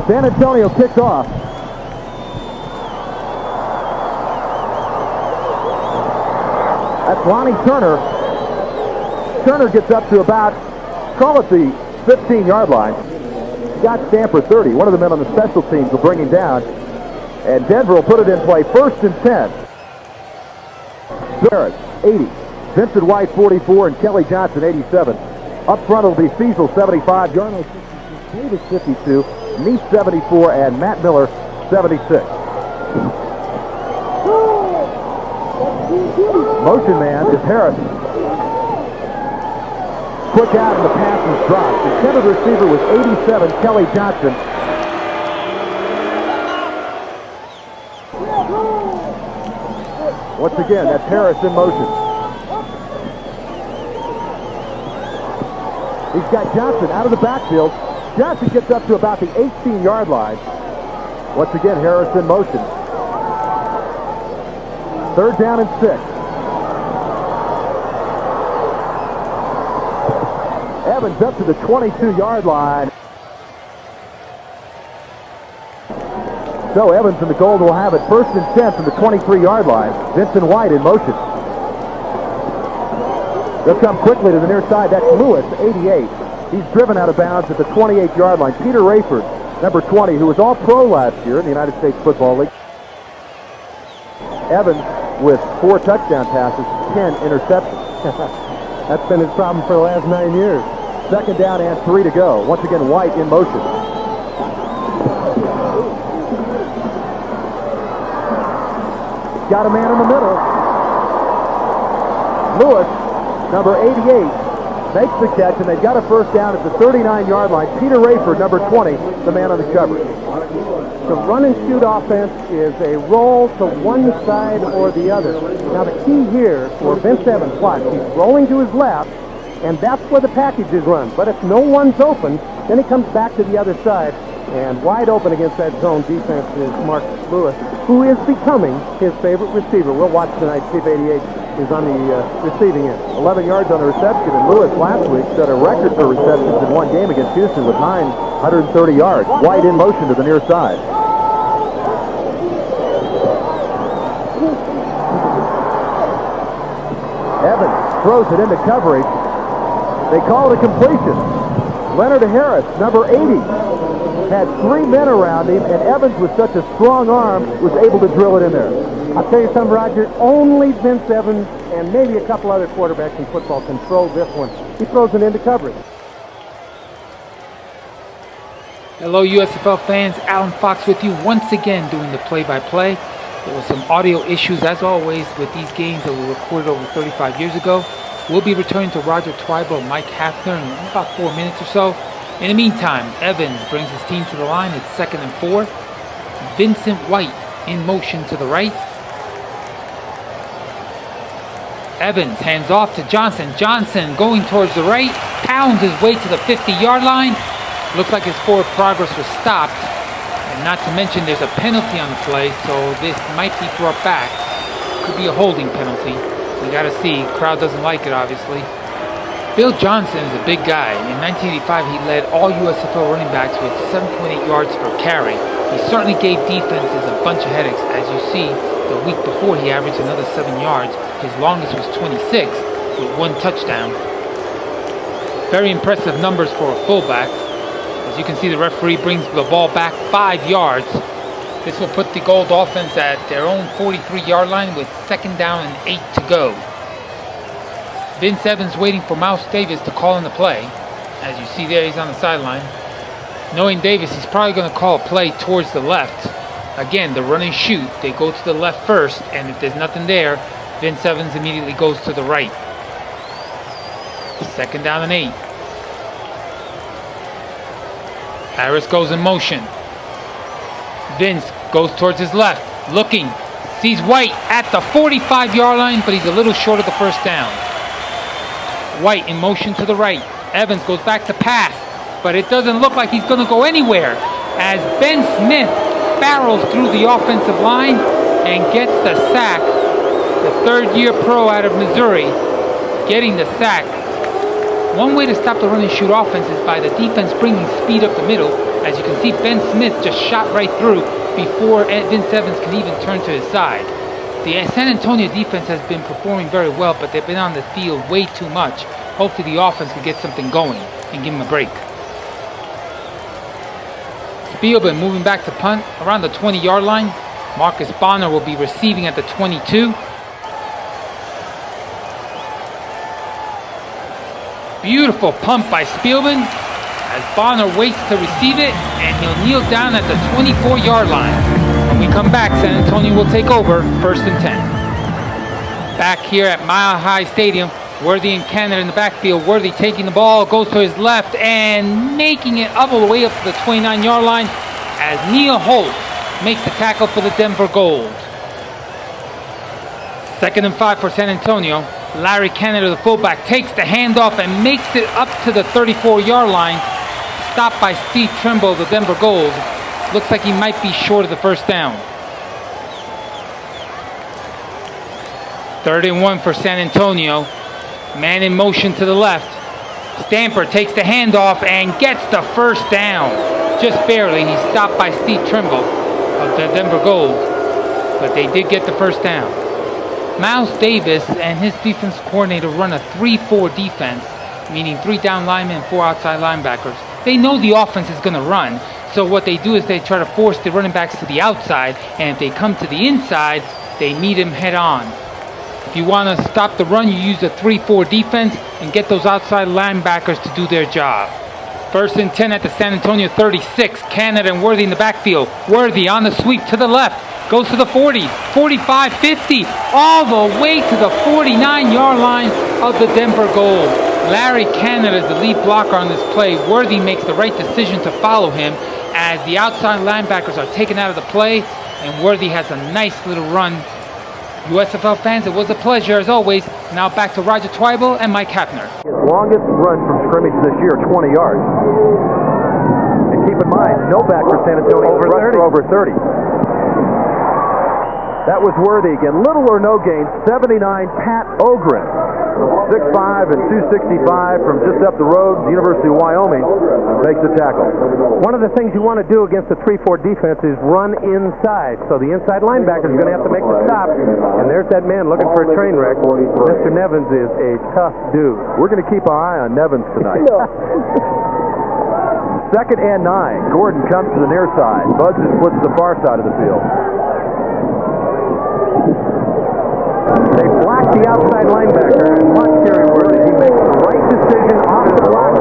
San Antonio kickoff. That's Lonnie Turner. Turner gets up to about, call it the 15-yard line. Scott Stamper, 30. One of the men on the special teams will bring him down. And Denver will put it in play. 1st and 10. Barrett, 80. Vincent White, 44. And Kelly Johnson, 87. Up front will be Feasel, 75. Yarno, 62. Davis, 52. Neat, 74. And Matt Miller, 76. Motion man is Harris. Quick out and the pass is dropped. The intended receiver was 87, Kelly Johnson. Once again, that's Harris in motion. He's got Johnson out of the backfield. Johnson gets up to about the 18-yard line. Once again, Harris in motion. 3rd down and 6. Evans up to the 22-yard line. So Evans and the Gold will have it 1st and 10 from the 23-yard line. Vincent White in motion. They'll come quickly to the near side. That's Lewis, 88. He's driven out of bounds at the 28-yard line. Peter Rayford, number 20, who was all-pro last year in the United States Football League. Evans with 4 touchdown passes, 10 interceptions. That's been his problem for the last 9 years. 2nd down and 3 to go. Once again, White in motion. Got a man in the middle. Lewis, number 88, makes the catch, and they've got a 1st down at the 39-yard line. Peter Rayford, number 20, the man on the coverage. The run-and-shoot offense is a roll to one side or the other. Now, the key here for Vince Evans, watch, he's rolling to his left, and that's where the package is run. But if no one's open, then he comes back to the other side. And wide open against that zone defense is Mark Lewis, who is becoming his favorite receiver. We'll watch tonight. Steve 88 is on the receiving end. 11 yards on the reception, and Lewis last week set a record for receptions in one game against Houston with 930 yards. White in motion to the near side. Evans throws it into coverage. They call it a completion. Leonard Harris, number 80. Had 3 men around him, and Evans, with such a strong arm, was able to drill it in there. I'll tell you something, Roger, only Vince Evans and maybe a couple other quarterbacks in football can throw this one. He throws it into coverage. Hello, USFL fans. Alan Fox with you once again doing the play-by-play. There were some audio issues, as always, with these games that were recorded over 35 years ago. We'll be returning to Roger Twybo and Mike Hafner in about 4 minutes or so. In the meantime, Evans brings his team to the line. It's 2nd and 4. Vincent White in motion to the right. Evans hands off to Johnson. Johnson going towards the right. Pounds his way to the 50-yard line. Looks like his forward progress was stopped. And not to mention there's a penalty on the play, so this might be brought back. Could be a holding penalty. We got to see. Crowd doesn't like it, obviously. Bill Johnson is a big guy. In 1985, he led all USFL running backs with 7.8 yards per carry. He certainly gave defenses a bunch of headaches. As you see, the week before he averaged another 7 yards. His longest was 26 with 1 touchdown. Very impressive numbers for a fullback. As you can see, the referee brings the ball back 5 yards. This will put the Gold offense at their own 43-yard line with 2nd down and 8 to go. Vince Evans waiting for Mouse Davis to call in the play. As you see there, he's on the sideline. Knowing Davis, he's probably going to call a play towards the left. Again, the run and shoot. They go to the left first, and if there's nothing there, Vince Evans immediately goes to the right. 2nd down and 8. Harris goes in motion. Vince goes towards his left, looking. Sees White at the 45-yard line, but he's a little short of the 1st down. White in motion to the right. Evans goes back to pass, but it doesn't look like he's going to go anywhere as Ben Smith barrels through the offensive line and gets the sack. The 3rd-year pro out of Missouri getting the sack. One way to stop the run and shoot offense is by the defense bringing speed up the middle As you can see, Ben Smith just shot right through before Vince Evans can even turn to his side. The San Antonio defense has been performing very well, but they've been on the field way too much. Hopefully the offense can get something going and give them a break. Spielman moving back to punt around the 20-yard line. Marcus Bonner will be receiving at the 22. Beautiful pump by Spielman as Bonner waits to receive it, and he'll kneel down at the 24-yard line. When we come back, San Antonio will take over 1st and 10. Back here at Mile High Stadium, Worthy and Canada in the backfield. Worthy taking the ball, goes to his left and making it all the way up to the 29-yard line as Neil Holt makes the tackle for the Denver Gold. 2nd and 5 for San Antonio. Larry Canada, the fullback, takes the handoff and makes it up to the 34-yard line. Stopped by Steve Trimble, the Denver Gold. Looks like he might be short of the first down. 3rd and 1 for San Antonio. Man in motion to the left. Stamper takes the handoff and gets the first down. Just barely. He's stopped by Steve Trimble of the Denver Gold. But they did get the first down. Miles Davis and his defense coordinator run a 3-4 defense, meaning 3 down linemen, 4 outside linebackers. They know the offense is going to run, so what they do is they try to force the running backs to the outside, and if they come to the inside, they meet him head on. If you want to stop the run, you use a 3-4 defense and get those outside linebackers to do their job. 1st and 10 at the San Antonio 36. Canada and Worthy in the backfield. Worthy on the sweep to the left. Goes to the 40, 45, 50, all the way to the 49-yard line of the Denver Gold. Larry Canada is the lead blocker on this play. Worthy makes the right decision to follow him as the outside linebackers are taken out of the play, and Worthy has a nice little run. USFL fans, it was a pleasure as always. Now back to Roger Twible and Mike Hafner. His longest run from scrimmage this year, 20 yards. And keep in mind, no back for San Antonio over 30. That was Worthy again. Little or no gain. 79, Pat Ogren. 6'5" and 265 from just up the road, University of Wyoming, makes the tackle. One of the things you want to do against a 3-4 defense is run inside. So the inside linebacker is going to have to make the stop. And there's that man looking for a train wreck. Mr. Nevins is a tough dude. We're going to keep our eye on Nevins tonight. 2nd and 9. Gordon comes to the near side. Buds splits to the far side of the field. They block the outside linebacker, and watch Kerry Worthy. He makes the right decision off the block.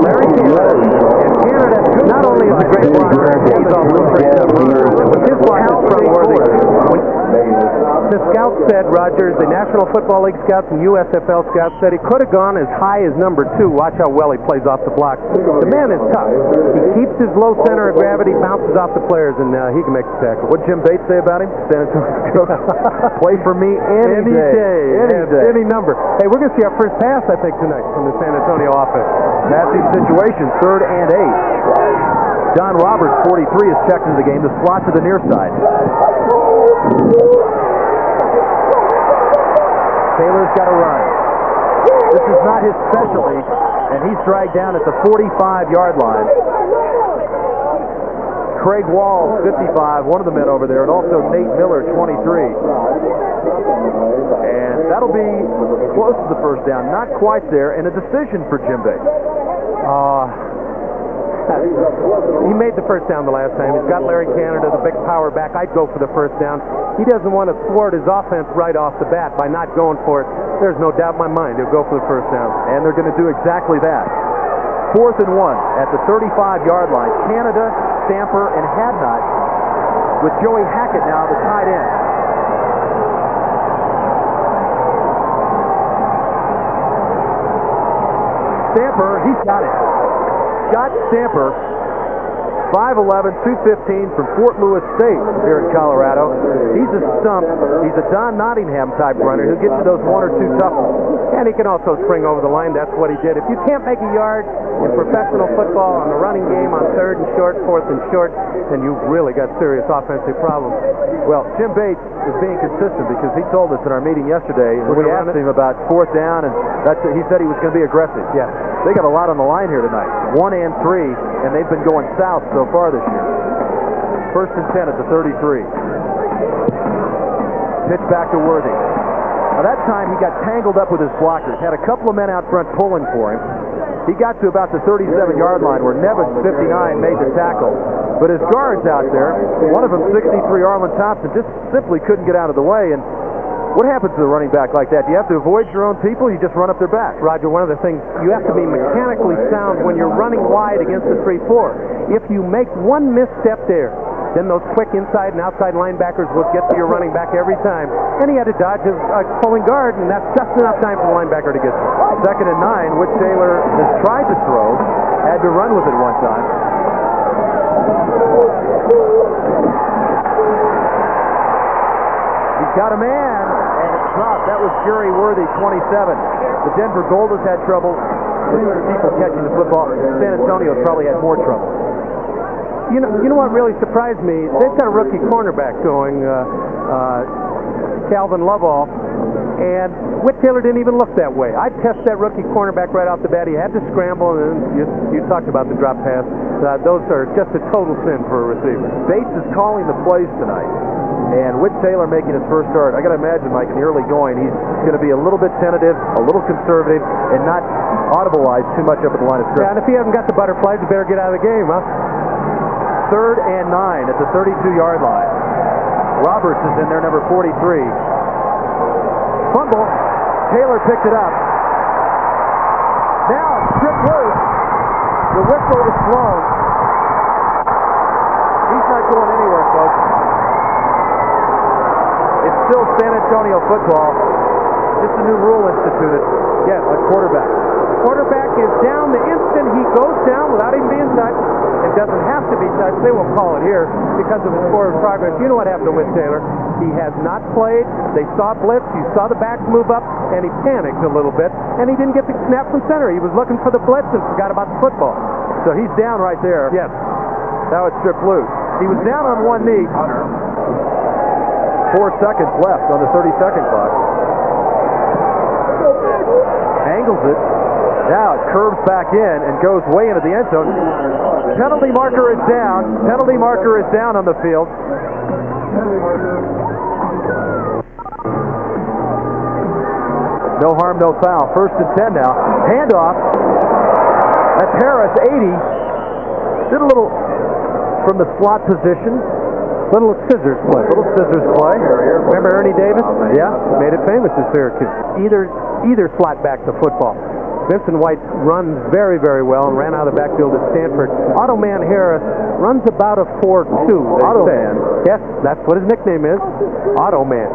Larry Canada. And Canada not only is a great blocker, he's also a great runner. With his block is trustworthy. The scouts said, Roger, the National Football League scouts and USFL scouts said he could have gone as high as number 2. Watch how well he plays off the block. The man is tough. He keeps his low center of gravity, bounces off the players, and he can make the tackle. What did Jim Bates say about him? San Antonio. Play for me any day. Any number. Hey, we're going to see our first pass, I think, tonight from the San Antonio offense. Passing situation, 3rd and 8. Don Roberts, 43, is checked into the game. The slot to the near side. Taylor's got to run. This is not his specialty, and he's dragged down at the 45-yard line. Craig Wall, 55, one of the men over there, and also Nate Miller, 23. And that'll be close to the first down. Not quite there, and a decision for Jim Bates. He made the first down the last time. He's got Larry Canada, the big power back. I'd go for the first down. He doesn't want to thwart his offense right off the bat by not going for it. There's no doubt in my mind he'll go for the first down. And they're going to do exactly that. 4th and 1 at the 35-yard line. Canada, Stamper, and Hadnot with Joey Hackett now the tight end. Stamper, he's got it. Scott Stamper, 5'11", 215 from Fort Lewis State here in Colorado. He's a stump. He's a Don Nottingham type runner who gets you those 1 or 2 tough ones. And he can also spring over the line. That's what he did. If you can't make a yard in professional football on the running game on 3rd and short, 4th and short, then you've really got serious offensive problems. Well, Jim Bates is being consistent because he told us in our meeting yesterday, and we asked him about 4th down, and he said he was going to be aggressive. Yeah. They got a lot on the line here tonight. 1 and 3, and they've been going south so far this year. First and 10 at the 33. Pitch back to Worthy. Now that time he got tangled up with his blockers. Had a couple of men out front pulling for him. He got to about the 37-yard line where Nevins, 59, made the tackle. But his guards out there, one of them 63, Arlen Thompson, just simply couldn't get out of the way. And what happens to a running back like that? Do you have to avoid your own people? You just run up their back. Roger, one of the things, you have to be mechanically sound when you're running wide against the 3-4. If you make one misstep there, then those quick inside and outside linebackers will get to your running back every time. And he had to dodge a pulling guard, and that's just enough time for the linebacker to get to him. Second and 9, which Taylor has tried to throw, had to run with it one time. He's got a man, and it's dropped. That was Jerry Worthy, 27. The Denver Golders had trouble with people catching the football. San Antonio's probably had more trouble. You know what really surprised me? They've got a rookie cornerback going, Calvin Lovell, and Whit Taylor didn't even look that way. I'd test that rookie cornerback right off the bat. He had to scramble, and you talked about the drop pass. Those are just a total sin for a receiver. Bates is calling the plays tonight, and Whit Taylor making his first start. I got to imagine, Mike, in the early going, he's going to be a little bit tentative, a little conservative, and not audibilize too much up at the line of scrimmage. Yeah, and if he hasn't got the butterflies, you better get out of the game, huh? Third and 9 at the 32-yard line. Roberts is in there, number 43. Fumble. Taylor picked it up. Now stripped loose. The whistle is blown. He's not going anywhere, folks. It's still San Antonio football. Just a new rule instituted. Yes, a quarterback. Quarterback is down the instant he goes down without even being touched. It doesn't have to be touched. They will call it here because of his forward progress. You know what happened to Whit Taylor? He has not played. They saw blitz. You saw the backs move up, and he panicked a little bit, and he didn't get the snap from center. He was looking for the blitz and forgot about the football. So he's down right there. Yes. Now it's stripped loose. He was down on one knee. 4 seconds left on the 30-second clock. Angles it. Now it curves back in and goes way into the end zone. Penalty marker is down. Penalty marker is down on the field. No harm, no foul. First and 10 now. Handoff. That's Harris, 80. Did a little from the slot position. Little scissors play. Little scissors play. Remember Ernie Davis? Yeah. Made it famous in Syracuse. Either slot back to football. Vincent White runs very, very well and ran out of the backfield at Stanford. Automan Harris runs about a 4.2. Automan? Yes, that's what his nickname is. Automan.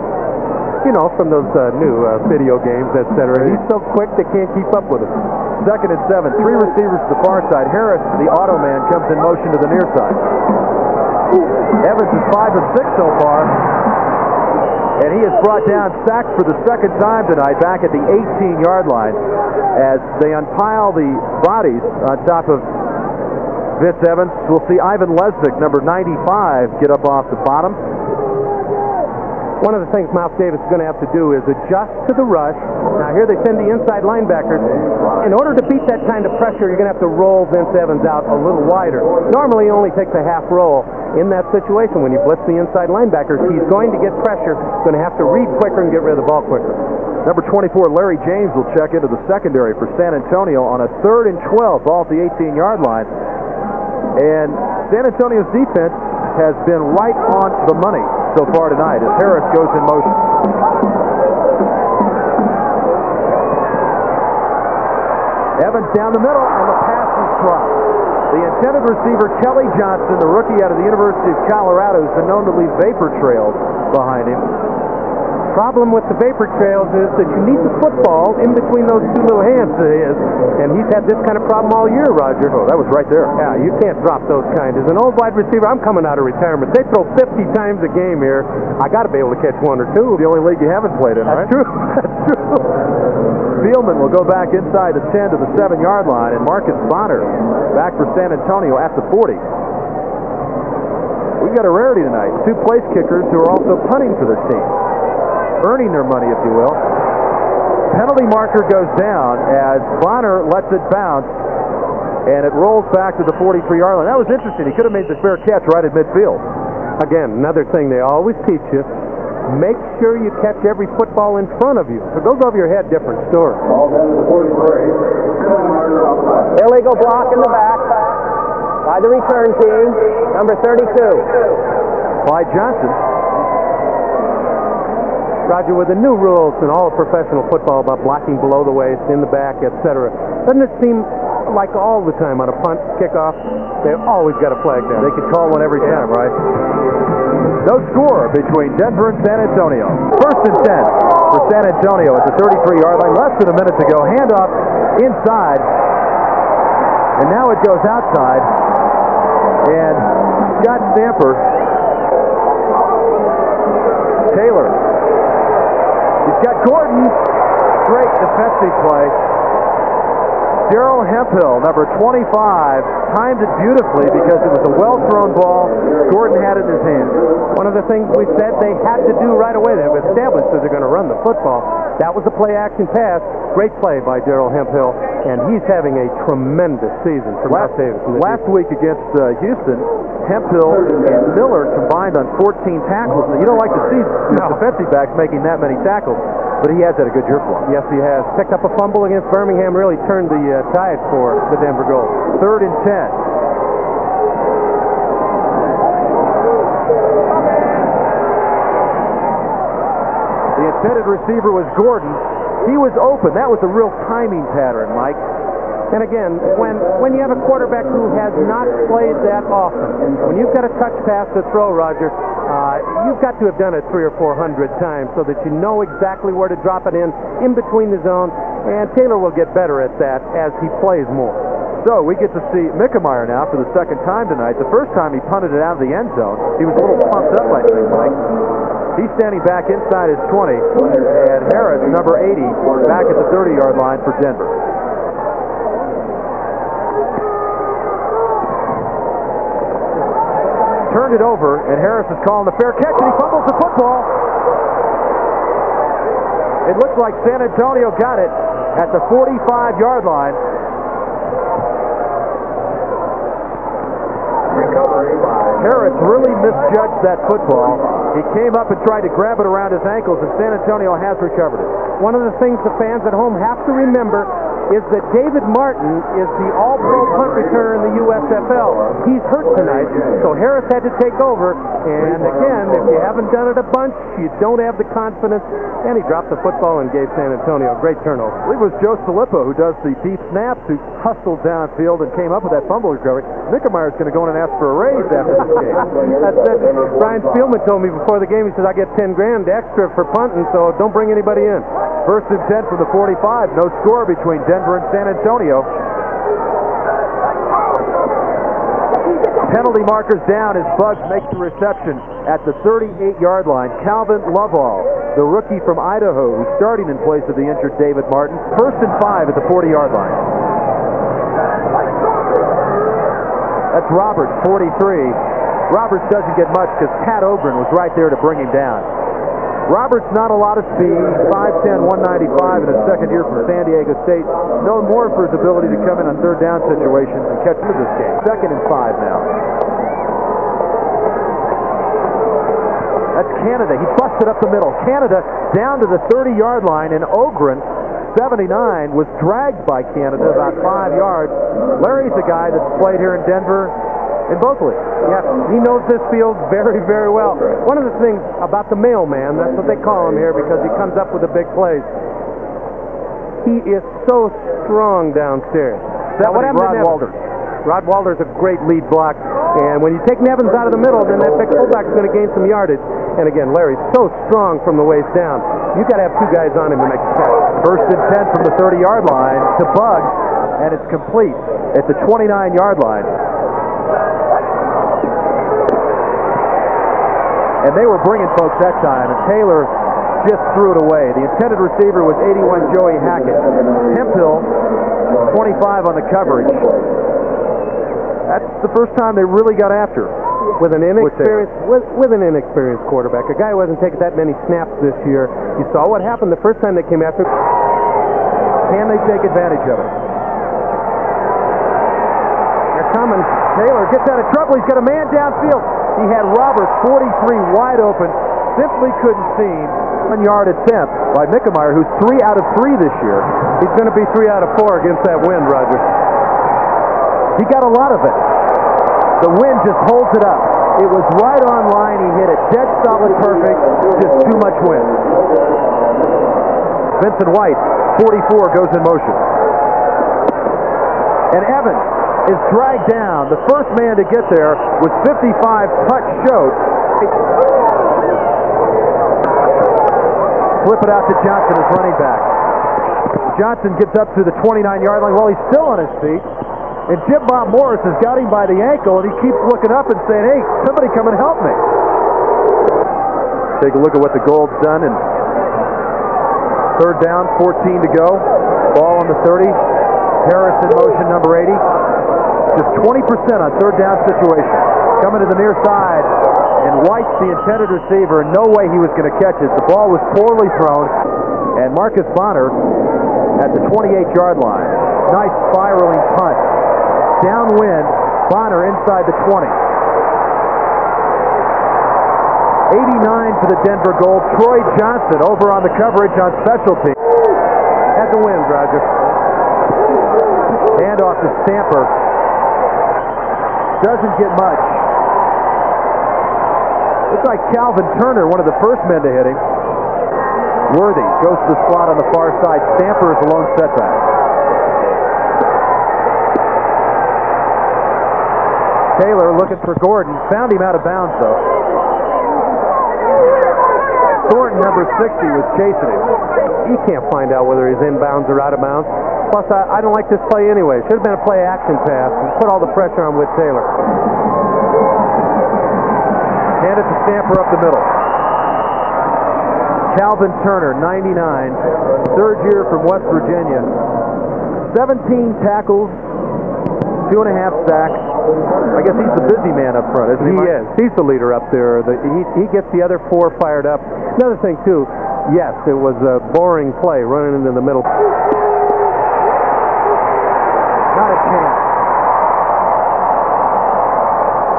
You know, from those new video games, etc. He's so quick they can't keep up with him. Second and 7. 3 receivers to the far side. Harris, the Automan, comes in motion to the near side. Evans is 5 of 6 so far. And he is brought down, sacked for the second time tonight, back at the 18-yard line, as they unpile the bodies on top of Vince Evans. We'll see Ivan Lesnick, number 95, get up off the bottom. One of the things Miles Davis is going to have to do is adjust to the rush. Now here they send the inside linebackers. In order to beat that kind of pressure, you're going to have to roll Vince Evans out a little wider. Normally he only takes a half roll. In that situation, when you blitz the inside linebackers, he's going to get pressure, going to have to read quicker and get rid of the ball quicker. Number 24, Larry James, will check into the secondary for San Antonio on a 3rd and 12, ball at the 18-yard line. And San Antonio's defense has been right on the money so far tonight as Harris goes in motion. Evans down the middle, and the pass is dropped. The intended receiver, Kelly Johnson, the rookie out of the University of Colorado, has been known to leave vapor trails behind him. Problem with the vapor trails is that you need the football in between those two little hands of his, and he's had this kind of problem all year, Roger. Oh, that was right there. Yeah, you can't drop those kinds. As an old wide receiver, I'm coming out of retirement. They throw 50 times a game here. I got to be able to catch 1 or 2. The only league you haven't played in, right? That's true. That's true. Spielman will go back inside the 10 to the 7-yard line, and Marcus Bonner back for San Antonio at the 40. We've got a rarity tonight. 2 place kickers who are also punting for their team. Earning their money, if you will. Penalty marker goes down as Bonner lets it bounce, and it rolls back to the 43-yard line. That was interesting. He could have made the fair catch right at midfield. Again, another thing they always teach you, make sure you catch every football in front of you. If it goes over your head, different story. Illegal block in the back by the return team, number 32. By Johnson. Roger, with the new rules in all of professional football about blocking below the waist, in the back, etc., doesn't it seem like all the time on a punt, kickoff, they've always got a flag down? They can call one every time, right? No score between Denver and San Antonio. First and 10 for San Antonio at the 33-yard line. Less than a minute to go. Handoff inside. And now it goes outside. And Scott Stamper. Taylor. He's got Gordon. Great defensive play. Daryl Hemphill, number 25, timed it beautifully because it was a well-thrown ball. Gordon had it in his hand. One of the things we said they had to do right away, they've established that they're going to run the football. That was a play-action pass. Great play by Daryl Hemphill, and he's having a tremendous season for Las Davis. Last week against Houston, Hemphill and Miller combined on 14 tackles. Now, you don't like to see defensive backs making that many tackles, but he has had a good year for him. Yes, he has. Picked up a fumble against Birmingham, really turned the tide for the Denver Gold. Third and 10. The intended receiver was Gordon. He was open. That was a real timing pattern, Mike. And again, when you have a quarterback who has not played that often, when you've got a touch pass to throw, Roger, you've got to have done it 300 or 400 times so that you know exactly where to drop it in between the zones. And Taylor will get better at that as he plays more. So we get to see Mickemeyer now for the second time tonight. The first time he punted it out of the end zone. He was a little pumped up, I think, Mike. He's standing back inside his 20. And Harris, number 80, back at the 30-yard line for Denver. Turned it over, and Harris is calling the fair catch, and he fumbles the football. It looks like San Antonio got it at the 45-yard line. Harris really misjudged that football. He came up and tried to grab it around his ankles, and San Antonio has recovered it. One of the things the fans at home have to remember is that David Martin is the all-pro punt returner in the USFL. He's hurt tonight, so Harris had to take over. And again, if you haven't done it a bunch, you don't have the confidence. And he dropped the football and gave San Antonio a great turnover. I believe it was Joe Filippo who does the deep snaps, who hustled downfield and came up with that fumble recovery. Mickemeyer is going to go in and ask for a raise after this game. That's it. Brian Spielman told me before the game, he says, I get 10 grand extra for punting, so don't bring anybody in. First and 10 from the 45. No score between Denver and San Antonio. Penalty markers down as Buggs makes the reception at the 38-yard line. Calvin Lovall, the rookie from Idaho, who's starting in place of the injured David Martin. First and 5 at the 40-yard line. That's Roberts, 43. Roberts doesn't get much because Pat Ogren was right there to bring him down. Roberts, not a lot of speed, 5'10", 195 in his second year from San Diego State. Known more for his ability to come in on third down situations and catch into this game. Second and 5 now. That's Canada. He busted up the middle. Canada down to the 30-yard line, and Ogren, 79, was dragged by Canada about 5 yards. Larry's a guy that's played here in Denver in both leagues. Yeah, he knows this field very, very well. One of the things about the mailman, that's what they call him here because he comes up with the big plays. He is so strong downstairs. Now, what happened to Rod Walters? Rod Walters a great lead block, and when you take Nevins out of the middle, then that big fullback's going to gain some yardage. And again, Larry's so strong from the waist down. You got to have two guys on him to make the catch. First and 10 from the 30-yard line to Buggs, and it's complete at the 29-yard line. And they were bringing folks that time, and Taylor just threw it away. The intended receiver was 81 Joey Hackett. Hemphill, 25 on the coverage. That's the first time they really got after. With an inexperienced quarterback, a guy who hasn't taken that many snaps this year. You saw what happened the first time they came after. Can they take advantage of it? They're coming. Taylor gets out of trouble. He's got a man downfield. He had Roberts, 43, wide open. Simply couldn't see him. 1-yard attempt by Mickemeyer, who's 3 out of 3 this year. He's going to be 3 out of 4 against that wind, Roger. He got a lot of it. The wind just holds it up. It was right on line. He hit it dead solid perfect. Just too much wind. Vincent White, 44, goes in motion. And Evans is dragged down. The first man to get there was 55, Touch Schultz. Flip it out to Johnson as running back. Johnson gets up to the 29-yard line. Well, he's still on his feet. And Jim Bob Morris has got him by the ankle, and he keeps looking up and saying, hey, somebody come and help me. Take a look at what the Gold's done. And third down, 14 to go. Ball on the 30. Harris in motion, number 80. Just 20% on third down situation. Coming to the near side. And White's the intended receiver. No way he was going to catch it. The ball was poorly thrown. And Marcus Bonner at the 28-yard line. Nice spiraling punt. Downwind, Bonner inside the 20. 89 for the Denver Gold. Troy Johnson over on the coverage on specialty. At the wind, Roger. Handoff to Stamper. Doesn't get much. Looks like Calvin Turner, one of the first men to hit him. Worthy goes to the slot on the far side. Stamper is a lone setback. Taylor looking for Gordon. Found him out of bounds, though. Thornton, number 60, was chasing him. He can't find out whether he's inbounds or out of bounds. Plus, I don't like this play anyway. Should have been a play action pass and put all the pressure on Whit Taylor. Hand it to Stamper up the middle. Calvin Turner, 99, third year from West Virginia. 17 tackles, 2.5 sacks. I guess he's the busy man up front, isn't he? He is. He's the leader up there. He gets the other 4 fired up. Another thing, too, yes, it was a boring play running into the middle. Not a chance.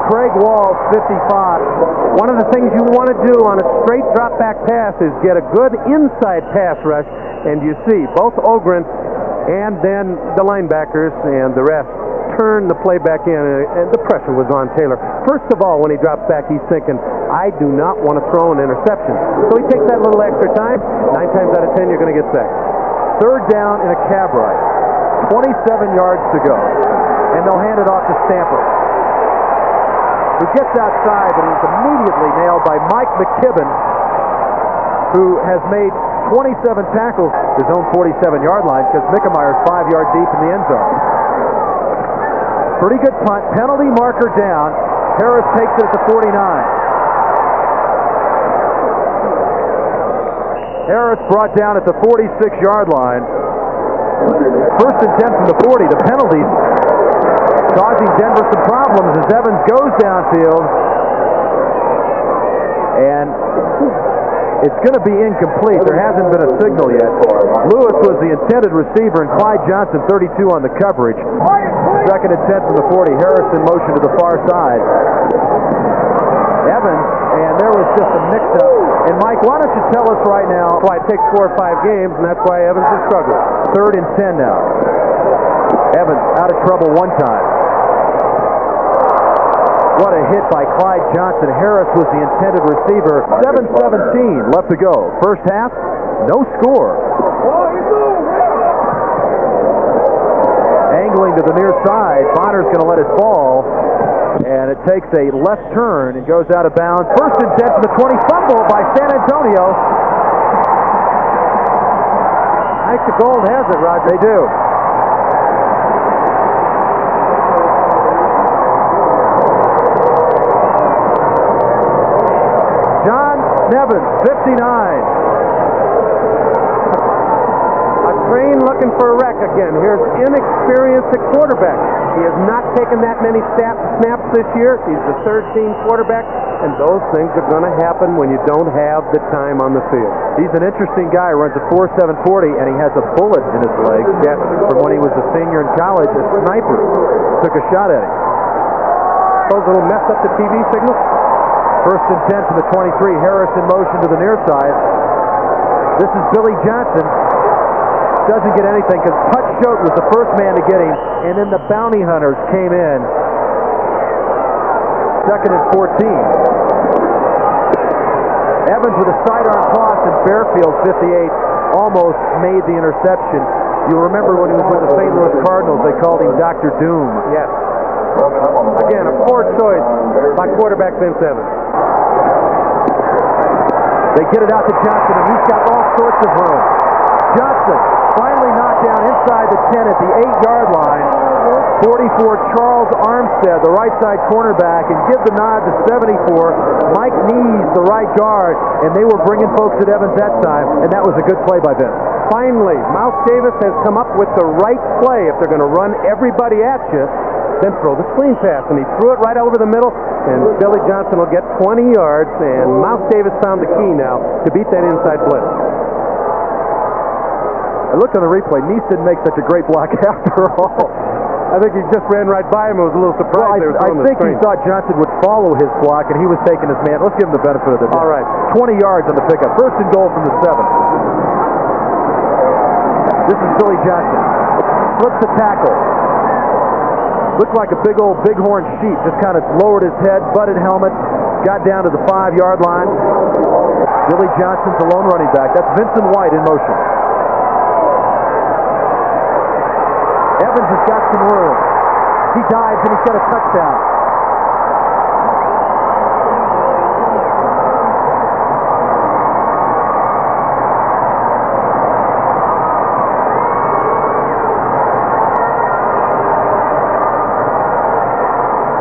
Craig Walls, 55. One of the things you want to do on a straight drop-back pass is get a good inside pass rush, and you see both Ogren and then the linebackers and the rest turn the play back in, and the pressure was on Taylor. First of all, when he drops back, he's thinking, I do not want to throw an interception. So he takes that little extra time. 9 times out of 10, you're going to get sacked. Third down in a cab ride. 27 yards to go. And they'll hand it off to Stamper. He gets outside, but he's immediately nailed by Mike McKibben, who has made 27 tackles his own 47-yard line because Mickemeyer's 5 yards deep in the end zone. Pretty good punt. Penalty marker down. Harris takes it at the 49. Harris brought down at the 46-yard line. First and 10 from the 40. The penalties causing Denver some problems as Evans goes downfield. And it's going to be incomplete. There hasn't been a signal yet. Lewis was the intended receiver, and Clyde Johnson, 32, on the coverage. Second and 10 from the 40. Harris in motion to the far side. Evans, and there was just a mix-up. And Mike, why don't you tell us right now why it takes 4 or 5 games, and that's why Evans is struggling. Third and 10 now. Evans out of trouble one time. What a hit by Clyde Johnson. Harris was the intended receiver. 7:17 left to go. First half, no score. Angling to the near side. Bonner's going to let it fall. And it takes a left turn and goes out of bounds. First and 10 from the 20. Fumble by San Antonio. I think the Gold has it, Roger. They do. John Nevins, 59. A train looks looking for a wreck again. Here's inexperience at quarterback. He has not taken that many snaps this year. He's the third-team quarterback, and those things are going to happen when you don't have the time on the field. He's an interesting guy. Runs a 4.740, and he has a bullet in his leg. Yes. From when he was a senior in college, a sniper took a shot at him. Those little mess up the TV signal. First and 10 from the 23. Harris in motion to the near side. This is Billy Johnson. Doesn't get anything because Putch Schote was the first man to get him, and then the bounty hunters came in. Second and 14. Evans with a sidearm toss, and Fairfield, 58, almost made the interception. You'll remember when he was with the St. Louis Cardinals, they called him Dr. Doom. Yes. Again, a poor choice by quarterback Vince Evans. They get it out to Johnson, and he's got all sorts of room. Johnson finally knocked down inside the 10 at the 8-yard line. 44, Charles Armstead, the right side cornerback, and give the nod to 74, Mike Nees, the right guard, and they were bringing folks at Evans that time, and that was a good play by Vince. Finally, Mouse Davis has come up with the right play. If they're going to run everybody at you, then throw the screen pass, and he threw it right over the middle, and Billy Johnson will get 20 yards, and Mouse Davis found the key now to beat that inside blitz. I looked on the replay. Neese didn't make such a great block after all. I think he just ran right by him and was a little surprised they were I throwing the think he screen. thought Johnson would follow his block, and he was taking his man. Let's give him the benefit of the doubt. All right. 20 yards on the pickup. First and goal from the 7. This is Billy Johnson. Flips the tackle. Looked like a big old bighorn sheep. Just kind of lowered his head, butted helmet, got down to the 5-yard line. Billy Johnson's the lone running back. That's Vincent White in motion. Evans has got some room. He dives and he's got a touchdown.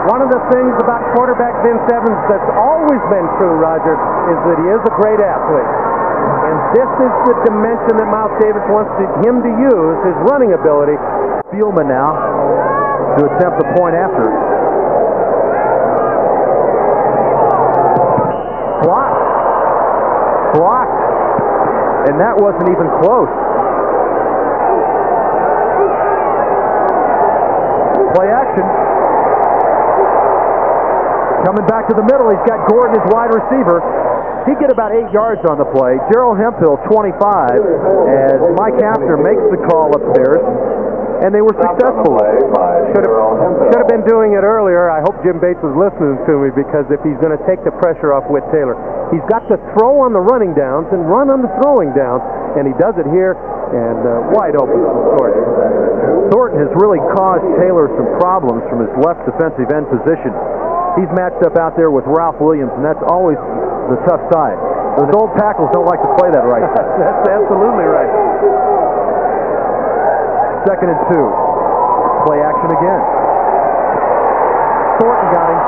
One of the things about quarterback Vince Evans that's always been true, Roger, is that he is a great athlete. And this is the dimension that Mouse Davis wants him to use, his running ability. Spielman now to attempt the point after. Blocked. And that wasn't even close. Play action. Coming back to the middle, he's got Gordon as wide receiver. He get about 8 yards on the play. Gerald Hemphill, 25, as Mike Hafner makes the call upstairs, and they were successful. Should have been doing it earlier. I hope Jim Bates was listening to me, because if he's going to take the pressure off Whit Taylor, he's got to throw on the running downs and run on the throwing downs, and he does it here, and wide open for Thornton. Thornton has really caused Taylor some problems from his left defensive end position. He's matched up out there with Ralph Williams, and that's always the tough side. Those old tackles don't like to play that right side. That's absolutely right. Second and 2. Play action again. Thornton got him.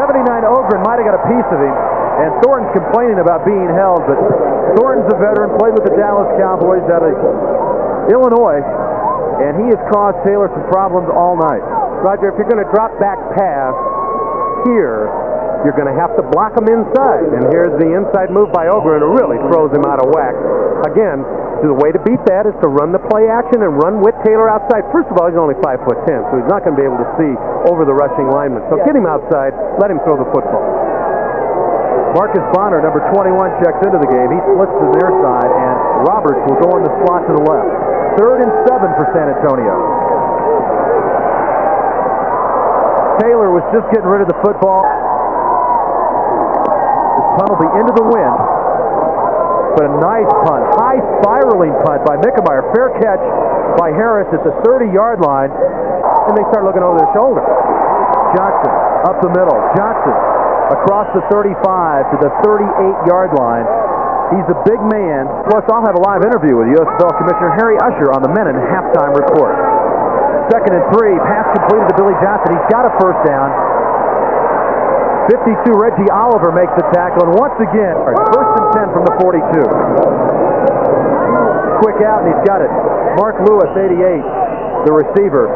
79 Ogren might have got a piece of him, and Thornton's complaining about being held, but Thornton's a veteran, played with the Dallas Cowboys out of Illinois, and he has caused Taylor some problems all night. Roger, if you're going to drop back pass here, you're going to have to block him inside. And here's the inside move by Ogren, who really throws him out of whack. Again, the way to beat that is to run the play action and run Whit Taylor outside. First of all, he's only 5'10", so he's not going to be able to see over the rushing lineman. So get him outside, let him throw the football. Marcus Bonner, number 21, checks into the game. He splits to their side, and Roberts will go in the slot to the left. 3rd and 7 for San Antonio. Taylor was just getting rid of the football. This punt will be into the wind. But a nice punt, high spiraling punt by Mickemeyer. Fair catch by Harris at the 30-yard line. And they start looking over their shoulder. Johnson up the middle. Johnson across the 35 to the 38-yard line. He's a big man. Plus, I'll have a live interview with USFL Commissioner Harry Usher on the Menon halftime report. Second and 3, pass completed to Billy Johnson. He's got a first down. 52, Reggie Oliver makes the tackle, and once again, first and 10 from the 42. quick out, and he's got it. Mark Lewis, 88, the receiver.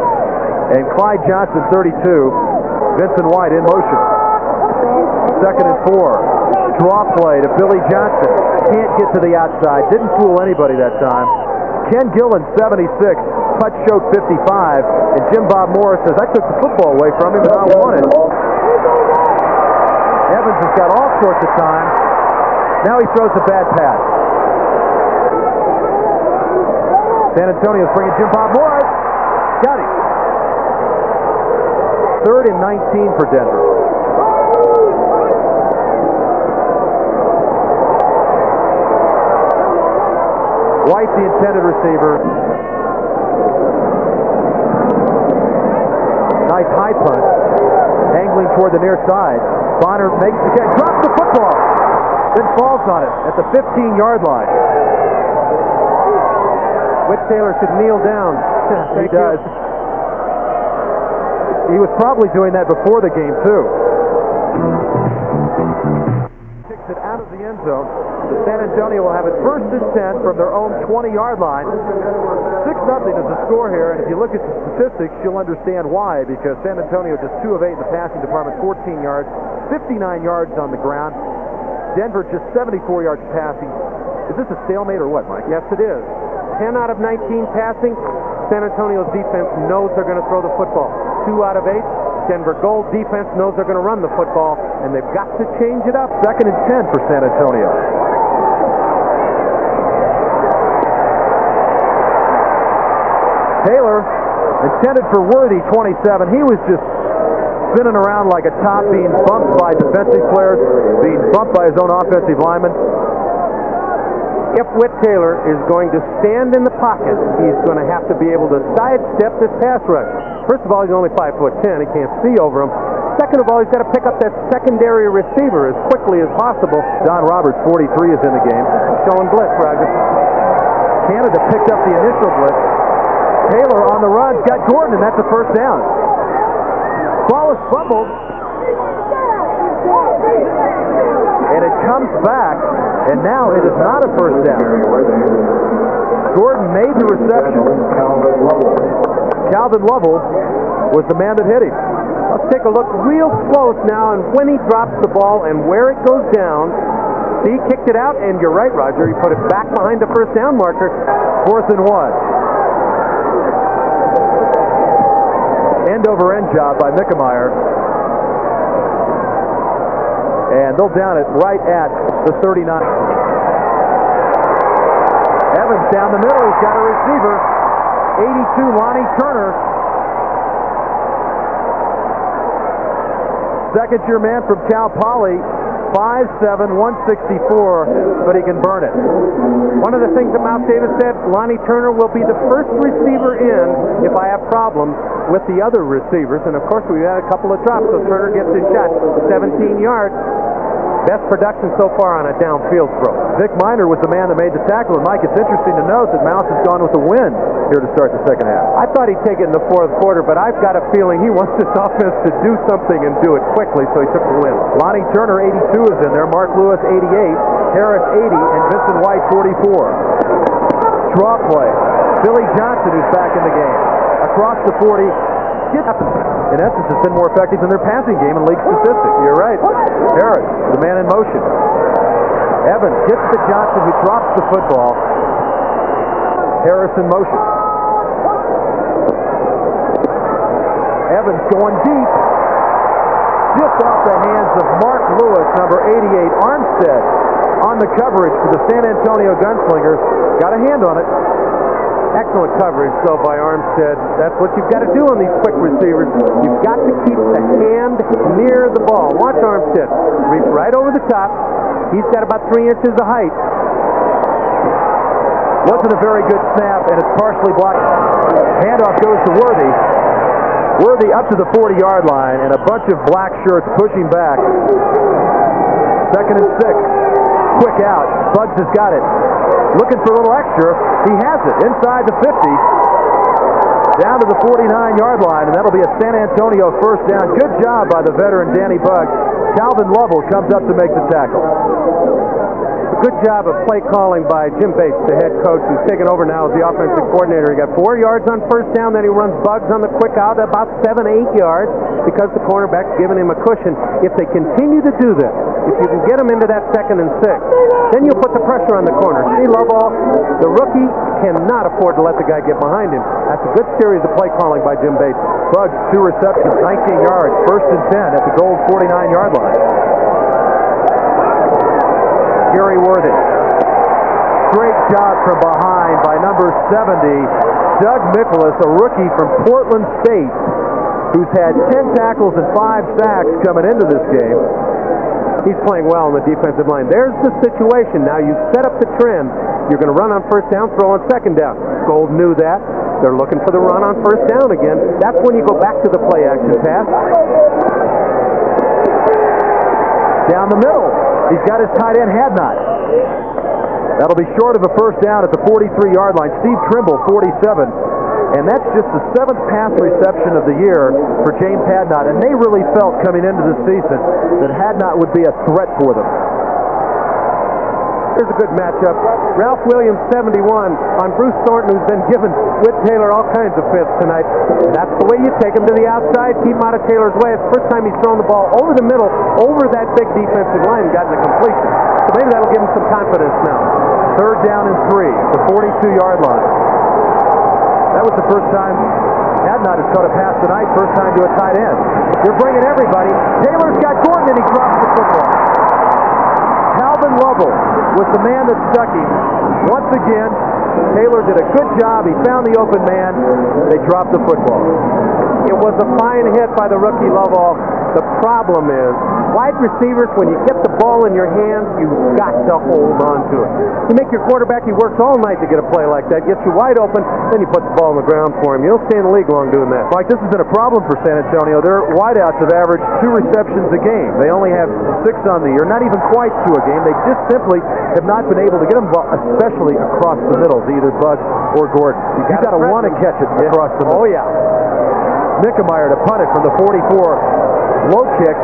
And Clyde Johnson, 32. Vincent White in motion. 2nd and 4. Draw play to Billy Johnson. Can't get to the outside. Didn't fool anybody that time. Ken Gillen, 76. Putz showed 55. And Jim Bob Morris says, I took the football away from him and I won it. Evans has got all sorts of time. Now he throws a bad pass. San Antonio's bringing Jim Bob Morris. Got him. 3rd and 19 for Denver. White, the intended receiver. Nice high punt. Angling toward the near side. Bonner makes the catch. Drops the football. Then falls on it at the 15-yard line. Whit Taylor should kneel down. He does. He was probably doing that before the game, too. Kicks it out of the end zone. The San Antonio will have it 1st and 10 from their own 20-yard line. 6-0 is the score here, and if you look at the statistics, you'll understand why, because San Antonio just 2 of 8 in the passing department, 14 yards, 59 yards on the ground. Denver just 74 yards passing. Is this a stalemate or what, Mike? Yes, it is. 10 out of 19 passing. San Antonio's defense knows they're going to throw the football. 2 out of 8. Denver Gold defense knows they're going to run the football, and they've got to change it up. 2nd and 10 for San Antonio. Taylor, intended for Worthy, 27. He was just spinning around like a top, being bumped by defensive players, being bumped by his own offensive lineman. If Whit Taylor is going to stand in the pocket, he's going to have to be able to sidestep this pass rush. First of all, he's only 5'10". He can't see over him. Second of all, he's got to pick up that secondary receiver as quickly as possible. Don Roberts, 43, is in the game. Showing blitz, Roger. Canada picked up the initial blitz. Taylor on the run, got Gordon, and that's a 1st down. Ball is fumbled. And it comes back, and now it is not a 1st down. Gordon made the reception. Calvin Lovell was the man that hit him. Let's take a look real close now, and when he drops the ball and where it goes down. See, he kicked it out, and you're right, Roger. He put it back behind the 1st down marker. 4th and 1. End-over-end job by Mickemeyer. And they'll down it right at the 39. Evans down the middle. He's got a receiver. 82, Lonnie Turner. Second-year man from Cal Poly. 5'7", 164, but he can burn it. One of the things that Mouse Davis said, Lonnie Turner will be the first receiver in if I have problems with the other receivers. And, of course, we've had a couple of drops, so Turner gets his shot. 17 yards. Best production so far on a downfield throw. Vic Miner was the man that made the tackle. And, Mike, it's interesting to note that Mouse has gone with the win here to start the second half. I thought he'd take it in the 4th quarter, but I've got a feeling he wants this offense to do something and do it quickly, so he took the win. Lonnie Turner, 82, is in there. Mark Lewis, 88. Harris, 80. And Vincent White, 44. Draw play. Billy Johnson, who's back in the game. Across the 40. In essence, has been more effective than their passing game in league statistics. You're right. Harris, the man in motion. Evans gets to Johnson, who drops the football. Harris in motion. Evans going deep. Just off the hands of Mark Lewis, number 88. Armstead on the coverage for the San Antonio Gunslingers. Got a hand on it. Excellent coverage, though, by Armstead. That's what you've got to do on these quick receivers. You've got to keep the hand near the ball. Watch Armstead. Reach right over the top. He's got about 3 inches of height. Wasn't a very good snap, and it's partially blocked. Handoff goes to Worthy. Worthy up to the 40-yard line, and a bunch of black shirts pushing back. 2nd and 6. Quick out. Bugs has got it. Looking for a little extra. He has it inside the 50. Down to the 49-yard line, and that'll be a San Antonio 1st down. Good job by the veteran Danny Buggs. Calvin Lovell comes up to make the tackle. Good job of play calling by Jim Bates, the head coach, who's taken over now as the offensive coordinator. He got 4 yards on first down, then he runs bugs on the quick out about 7, 8 yards because the cornerback's giving him a cushion. If they continue to do this, if you can get them into that 2nd and 6, then you put the pressure on the corner. See, Lovell, the rookie cannot afford to let the guy get behind him. That's a good series of play calling by Jim Bates. Bugs, 2 receptions, 19 yards, 1st and 10 at the goal 49-yard line. Gary Worthy. Great job from behind by number 70, Doug Nicholas, a rookie from Portland State, who's had 10 tackles and 5 sacks coming into this game. He's playing well on the defensive line. There's the situation. Now you set up the trend. You're going to run on first down, throw on second down. Gold knew that. They're looking for the run on first down again. That's when you go back to the play action pass. Down the middle. He's got his tight end, Hadnot. That'll be short of a first down at the 43-yard line. Steve Trimble, 47. And that's just the 7th pass reception of the year for James Hadnot. And they really felt coming into the season that Hadnot would be a threat for them. Here's a good matchup. Ralph Williams, 71, on Bruce Thornton, who's been giving Whit Taylor all kinds of fits tonight. That's the way you take him to the outside, keep him out of Taylor's way. It's the first time he's thrown the ball over the middle, over that big defensive line, and gotten a completion. So maybe that'll give him some confidence now. 3rd down and 3, the 42-yard line. That was the first time Hadnot has caught a pass tonight, first time to a tight end. They're bringing everybody. Taylor's got Gordon, and he drops the football. Calvin Lovell was the man that stuck him. Once again, Taylor did a good job. He found the open man. They dropped the football. It was a fine hit by the rookie Lovell. The problem is, wide receivers, when you get the ball in your hands, you've got to hold on to it. You make your quarterback, he works all night to get a play like that, gets you wide open, then you put the ball on the ground for him. You don't stay in the league long doing that. Mike, this has been a problem for San Antonio. Their wideouts have averaged 2 receptions a game. They only have 6 on the year, not even quite 2 a game. They just simply have not been able to get them, especially across the middle, to either Bugs or Gordon. You've got to want to catch it across the middle. Oh, yeah. Nickemeyer to punt it from the 44. Low kick.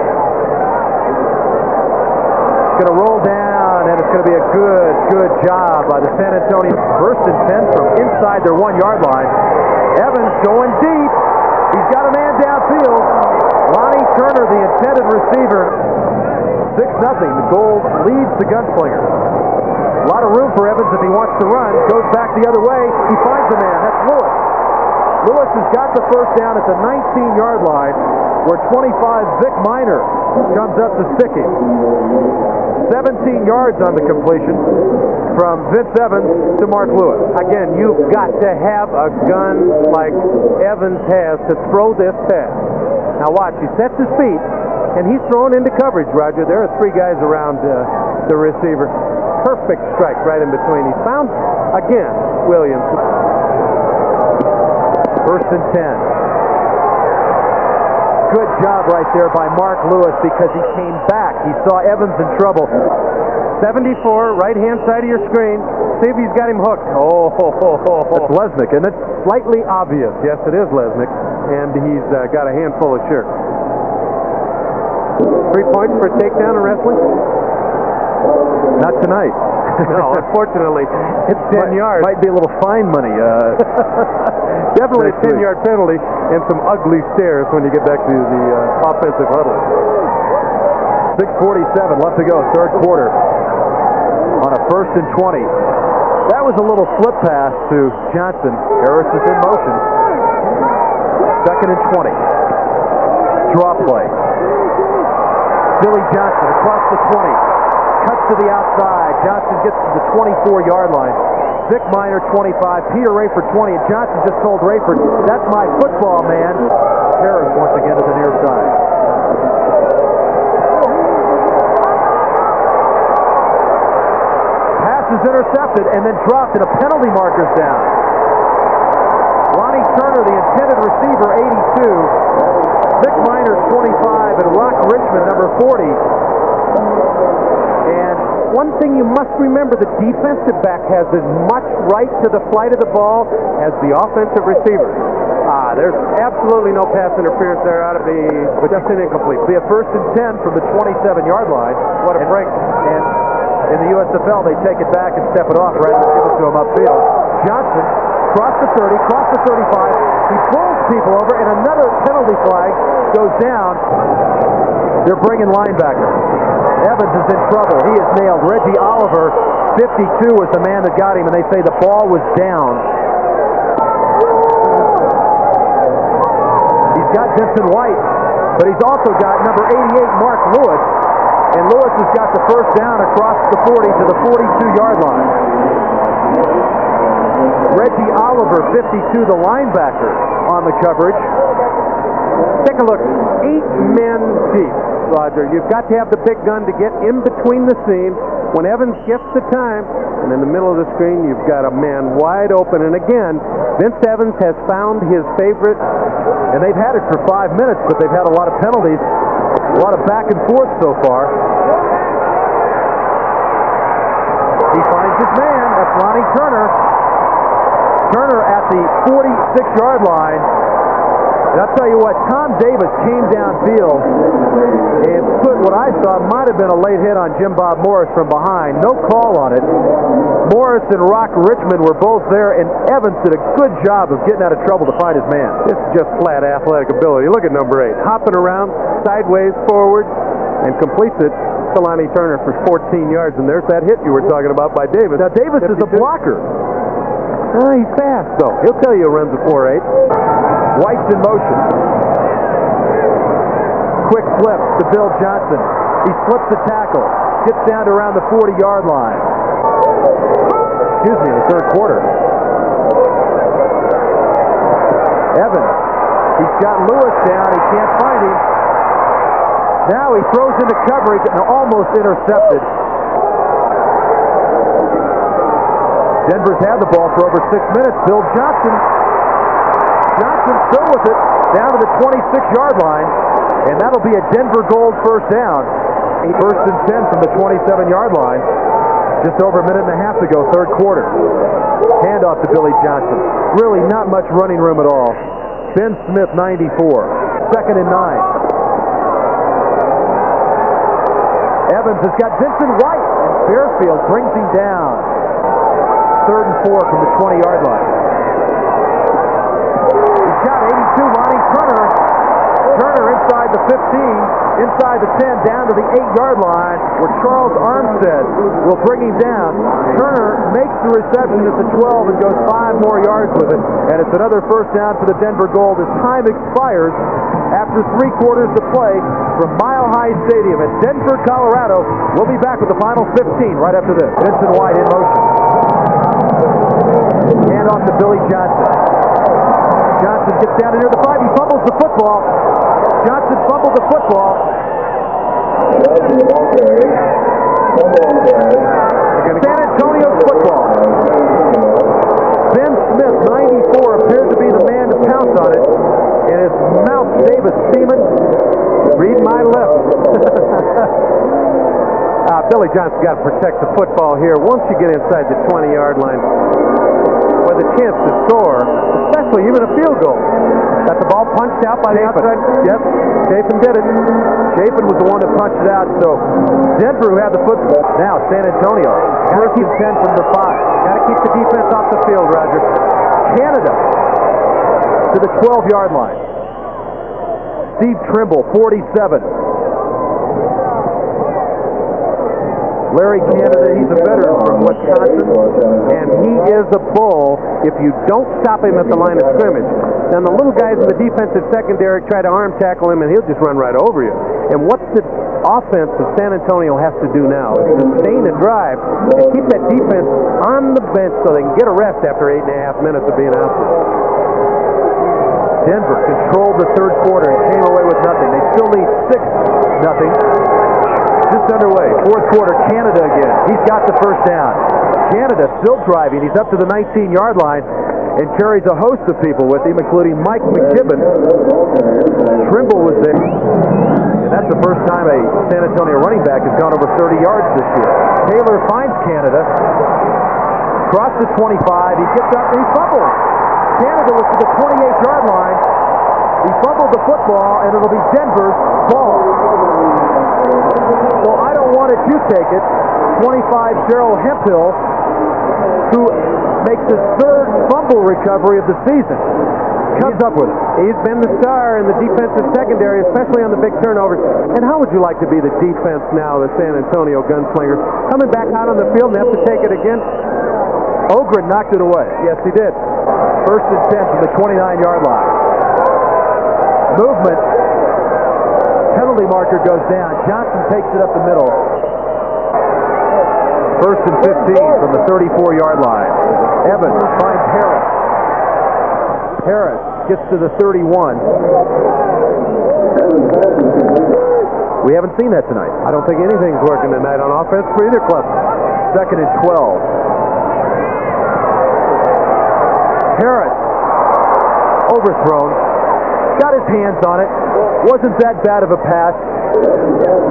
It's going to roll down, and it's going to be a good job by the San Antonio. 1st and 10 from inside their 1-yard line. Evans going deep. He's got a man downfield. Lonnie Turner, the intended receiver. 6-0. The Gold leads the Gunslingers. A lot of room for Evans if he wants to run. Goes back the other way. He finds a man. That's Lewis. Lewis has got the first down at the 19-yard line, where 25 Vic Minor comes up to stick him. 17 yards on the completion from Vince Evans to Mark Lewis. Again, you've got to have a gun like Evans has to throw this pass. Now watch, he sets his feet, and he's thrown into coverage, Roger. There are 3 guys around the receiver. Perfect strike right in between. He found, again, Williams. 1st and 10. Good job right there by Mark Lewis because he came back. He saw Evans in trouble. 74, right-hand side of your screen. See if he's got him hooked. That's Lesnick, isn't it? Slightly obvious. Yes, it is Lesnick. And he's got a handful of shirts. 3 points for a takedown in wrestling? Not tonight. No, unfortunately, it's 10 yards. Might be a little fine money. Definitely a 10-yard penalty and some ugly stares when you get back to the offensive huddle. 6:47 left to go, 3rd quarter. On a 1st and 20. That was a little slip pass to Johnson. Harris is in motion. 2nd and 20. Draw play. Billy Johnson across the 20. Cuts to the outside. Johnson gets to the 24-yard line. Vic Minor, 25. Peter Rayford, 20. And Johnson just told Rayford, "That's my football, man." Harris once again to the near side. Pass is intercepted and then dropped, and a penalty marker's down. Lonnie Turner, the intended receiver, 82. Vic Minor, 25. And Rock Richmond, number 40. And one thing you must remember, the defensive back has as much right to the flight of the ball as the offensive receiver. There's absolutely no pass interference there. Ought to be just an incomplete. Be a 1st and 10 from the 27-yard line. What a break. And In the USFL, they take it back and step it off rather than give it to him upfield. Johnson, cross the 30, cross the 35. He pulls people over, and another penalty flag goes down. They're bringing linebacker. Evans is in trouble. He is nailed. Reggie Oliver, 52, was the man that got him, and they say the ball was down. He's got Vincent White, but he's also got number 88, Mark Lewis. And Lewis has got the first down across the 40 to the 42-yard line. Reggie Oliver, 52, the linebacker, on the coverage. Take a look. 8 men deep, Roger. You've got to have the big gun to get in between the seams. When Evans gets the time, and in the middle of the screen, you've got a man wide open. And again, Vince Evans has found his favorite, and they've had it for 5 minutes, but they've had a lot of penalties. A lot of back and forth so far. He finds his man. That's Lonnie Turner. Turner at the 46-yard line. And I'll tell you what, Tom Davis came downfield and put what I thought might have been a late hit on Jim Bob Morris from behind. No call on it. Morris and Rock Richmond were both there, and Evans did a good job of getting out of trouble to find his man. This is just flat athletic ability. Look at number 8. Hopping around, sideways, forward, and completes it to Lonnie Turner for 14 yards. And there's that hit you were talking about by Davis. Now, Davis 52. Is a blocker. He's fast, though. He'll tell you he runs a 4.8. White's in motion. Quick flip to Bill Johnson. He flips the tackle. Gets down to around the 40-yard line. Excuse me, in the third quarter. Evans. He's got Lewis down. He can't find him. Now he throws into coverage and almost intercepted. Denver's had the ball for over 6 minutes. Bill Johnson. Johnson still with it, down to the 26-yard line, and that'll be a Denver Gold first down. First and 10 from the 27-yard line. Just over a minute and a half to go, third quarter. Handoff to Billy Johnson. Really not much running room at all. Ben Smith, 94. Second and 9. Evans has got Vincent White, and Fairfield brings him down. Third and 4 from the 20-yard line. He's got 82, Lonnie Turner. Turner inside the 15, inside the 10, down to the 8-yard line, where Charles Armstead will bring him down. Turner makes the reception at the 12 and goes 5 more yards with it, and it's another first down for the Denver Gold as time expires after 3 quarters to play from Mile High Stadium in Denver, Colorado. We'll be back with the final 15 right after this. Vincent White in motion. Hand off to Billy Johnson. Johnson gets down to near the 5. He fumbles the football. Johnson fumbled the football. San Antonio football. Ben Smith, 94, appeared to be the man to pounce on it. And his mouth, Davis Seaman, read my lips. Billy Johnson's got to protect the football here. Once you get inside the 20-yard line, with a chance to score, especially even a field goal. Got the ball punched out by the outside. Yep, Chapin did it. Chapin was the one that punched it out. So Denver, who had the football. Now San Antonio. Got to keep 10 from the 5. Got to keep the defense off the field, Roger. Canada to the 12-yard line. Steve Trimble, 47. Larry Canada, he's a veteran from Wisconsin, and he is a bull if you don't stop him at the line of scrimmage. Now, the little guys in the defensive secondary try to arm tackle him, and he'll just run right over you. And what the offense of San Antonio has to do now is sustain a drive and keep that defense on the bench so they can get a rest after 8.5 minutes of being out there. Denver controlled the third quarter and came away with nothing. They still need 6-0. Just underway. Fourth quarter, Canada again. He's got the first down. Canada still driving. He's up to the 19-yard line and carries a host of people with him, including Mike McKibben. Trimble was there. And that's the first time a San Antonio running back has gone over 30 yards this year. Taylor finds Canada. Across the 25. He gets up and he fumbles. Canada was to the 28-yard line. He fumbled the football, and it'll be Denver's ball. So I don't want it, you take it. 25, Gerald Hemphill, who makes his third fumble recovery of the season. Comes up with it. He's been the star in the defensive secondary, especially on the big turnovers. And how would you like to be the defense now, the San Antonio Gunslingers? Coming back out on the field and have to take it again? Ogren knocked it away. Yes, he did. First and 10 from the 29-yard line. Movement. Penalty marker goes down. Johnson takes it up the middle. First and 15 from the 34-yard line. Evans finds Harris. Harris gets to the 31. We haven't seen that tonight. I don't think anything's working tonight on offense for either club. Second and 12. Harris, overthrown, got his hands on it. Wasn't that bad of a pass.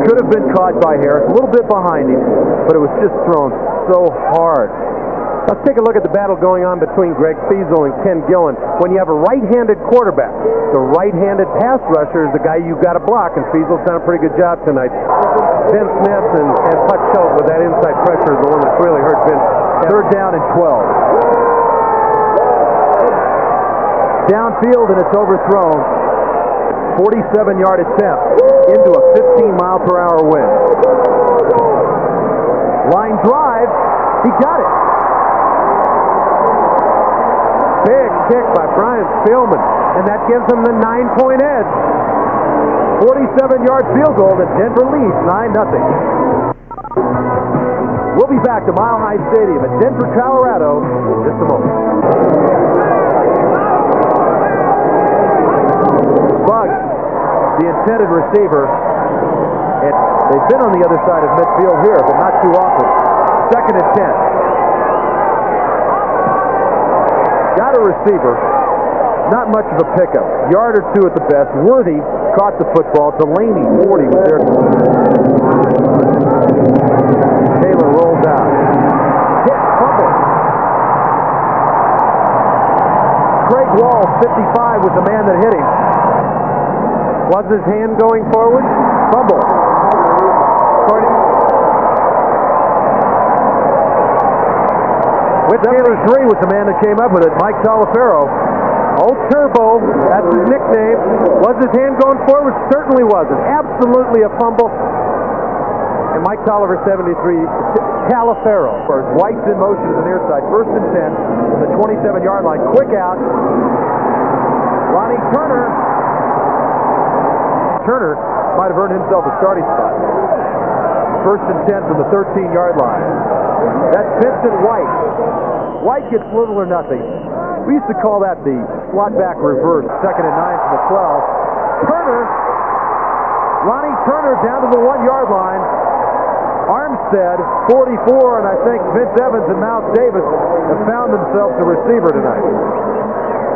Could have been caught by Harris, a little bit behind him, but it was just thrown so hard. Let's take a look at the battle going on between Greg Feasel and Ken Gillen. When you have a right-handed quarterback, the right-handed pass rusher is the guy you've got to block, and Feasel's done a pretty good job tonight. Vince Smith and Putch Schultz with that inside pressure is the one that's really hurt Vince. Third down and 12. Downfield, and it's overthrown. 47-yard attempt into a 15-mile-per-hour wind. Line drive, he got it. Big kick by Brian Spielman, and that gives them the 9-point edge. 47-yard field goal, and Denver leads 9-0. We'll be back to Mile High Stadium at Denver, Colorado in just a moment. Buggs, the intended receiver, and they've been on the other side of midfield here, but not too often. Second and 10. Got a receiver, not much of a pickup. Yard or two at the best. Worthy caught the football. Delaney, 40, was there. Taylor rolls out. Hit, fumble. Craig Wall, 55, was the man that hit him. Was his hand going forward? Fumble. With number 3 was the man that came up with it, Mike Talafero. Old Turbo, that's his nickname. Was his hand going forward? Certainly wasn't. Absolutely a fumble. And Mike Tolliver, 73, Talafero. White's in motion to the near side. First and 10 from the 27-yard line. Quick out. Lonnie Turner. Turner might have earned himself a starting spot. First and 10 from the 13-yard line. That's Vincent White. White gets little or nothing. We used to call that the slot back reverse. Second and 9 from the 12. Turner. Lonnie Turner down to the 1-yard line. Armstead, 44, and I think Vince Evans and Miles Davis have found themselves a receiver tonight.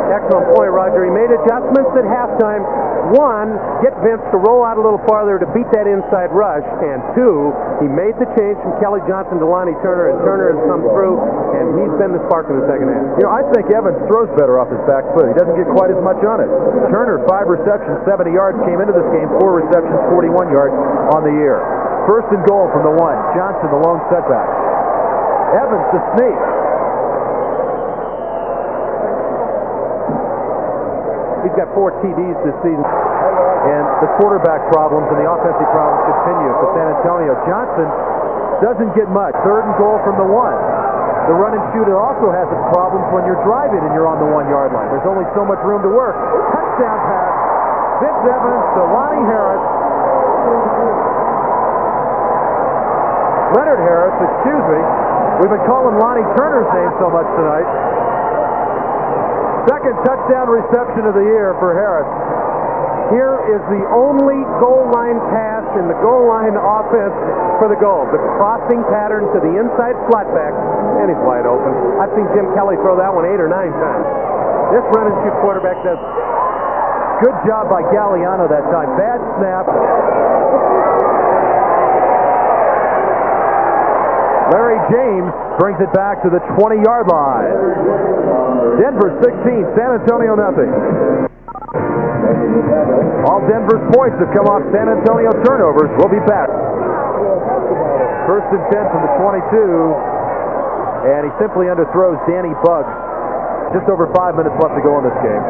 Excellent point, Roger. He made adjustments at halftime. One, get Vince to roll out a little farther to beat that inside rush. And two, he made the change from Kelly Johnson to Lonnie Turner, and Turner has come through, and he's been the spark in the second half. You know, I think Evans throws better off his back foot. He doesn't get quite as much on it. Turner, 5 receptions, 70 yards, came into this game, 4 receptions, 41 yards on the year. First and goal from the 1. Johnson, the lone setback. Evans, the sneak. He's got 4 TDs this season. And the quarterback problems and the offensive problems continue for San Antonio. Johnson doesn't get much. Third and goal from the 1. The run and shoot also has its problems when you're driving and you're on the 1-yard line. There's only so much room to work. Touchdown pass. Vince Evans to Lonnie Harris. Leonard Harris, excuse me. We've been calling Lonnie Turner's name so much tonight. Second touchdown reception of the year for Harris. Here is the only goal line pass in the goal line offense for the goal. The crossing pattern to the inside slot back, and he's wide open. I've seen Jim Kelly throw that one 8 or 9 times. This run and shoot quarterback does. Good job by Galliano that time. Bad snap. Larry James brings it back to the 20-yard line. Denver 16, San Antonio nothing. All Denver's points have come off San Antonio turnovers. We'll be back. First and 10 from the 22. And he simply underthrows Danny Buggs. Just over 5 minutes left to go in this game.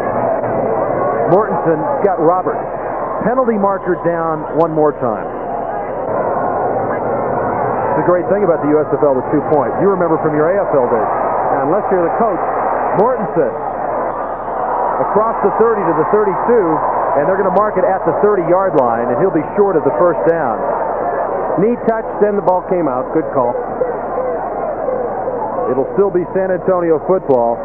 Mortensen got Roberts. Penalty marker down one more time. It's a great thing about the USFL with 2 points. You remember from your AFL days. Now, unless you're the coach, Mortensen across the 30 to the 32, and they're going to mark it at the 30-yard line, and he'll be short of the first down. knee touch, then the ball came out. Good call. It'll still be San Antonio football.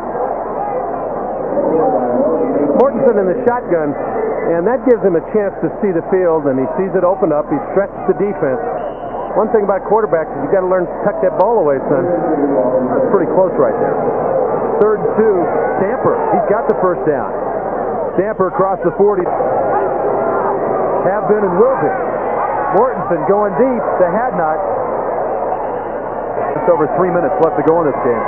Mortensen in the shotgun, and that gives him a chance to see the field, and he sees it open up. He stretched the defense. One thing about quarterbacks is you got to learn to tuck that ball away, son. That's pretty close right there. 3rd and 2, Stamper. He's got the first down. Stamper across the 40. Have been and will be. Mortensen going deep to Hadnot. Just over 3 minutes left to go in this game.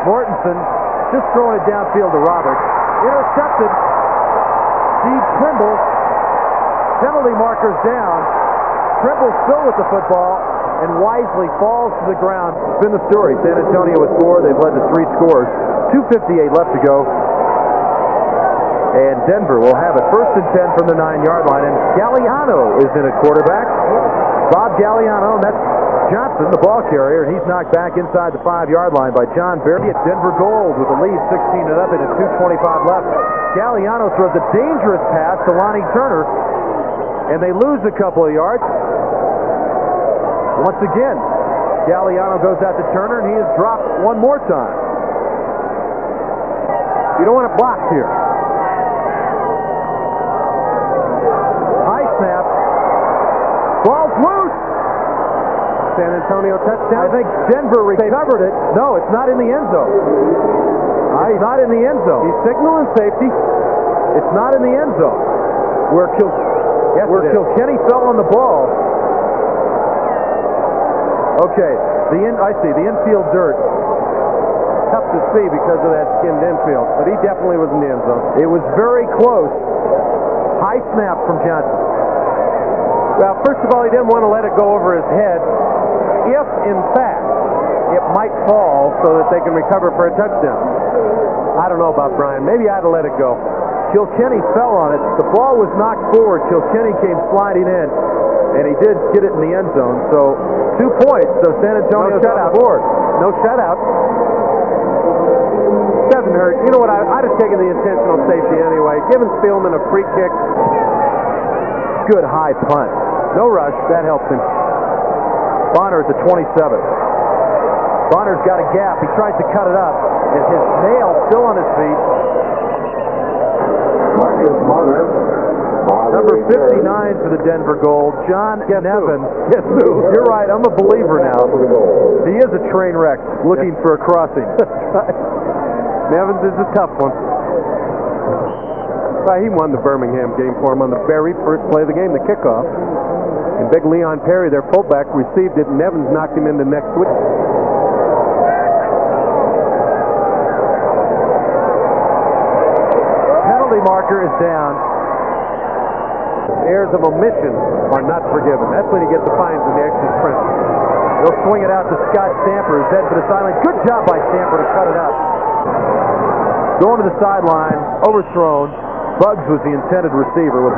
Mortensen just throwing it downfield to Roberts. Intercepted. Steve Trimble. Penalty markers down. Trimble still with the football and wisely falls to the ground. It's been the story. San Antonio with 4. They've led to 3 scores. 2:58 left to go. And Denver will have it 1st and 10 from the 9-yard line. And Galliano is in at quarterback. Bob Galliano, and that's Johnson, the ball carrier, and he's knocked back inside the 5-yard line by John Berry at Denver Gold with the lead 16-0 and 2:25 left. Galliano throws a dangerous pass to Lonnie Turner, and they lose a couple of yards. Once again, Galliano goes out to Turner, and he is dropped one more time. You don't want to block here. High snap. Ball's loose. San Antonio touchdown. I think Denver recovered it. No, it's not in the end zone. It's not in the end zone. He's signaling safety. It's not in the end zone. Where Kilkenny fell on the ball. Okay, I see the infield dirt. Tough to see because of that skinned infield, but he definitely was in the end zone. It was very close. High snap from Johnson. Well, first of all, he didn't want to let it go over his head. If, in fact, it might fall so that they can recover for a touchdown. I don't know about Brian. Maybe I ought to let it go. Kilkenny fell on it. The ball was knocked forward. Kilkenny came sliding in, and he did get it in the end zone. So 2 points. So San Antonio's on the board. No shutout. Doesn't hurt. You know what? I'd have taken the intentional safety anyway. Giving Spielman a free kick. Good high punt. No rush. That helps him. Bonner at the 27. Bonner's got a gap. He tries to cut it up, and his nail still on his feet. Number 59 for the Denver Gold, John Nevins. Yes, you're right. I'm a believer now. He is a train wreck looking for a crossing. Nevins is a tough one. Well, he won the Birmingham game for him on the very first play of the game, the kickoff. And big Leon Perry, their fullback, received it, and Nevins knocked him into next week. Penalty marker is down. Errors of omission are not forgiven. That's when you get the fines in the extra sprint. They'll swing it out to Scott Stamper, who's headed for the sideline. Good job by Stamper to cut it up. Going to the sideline, overthrown. Buggs was the intended receiver.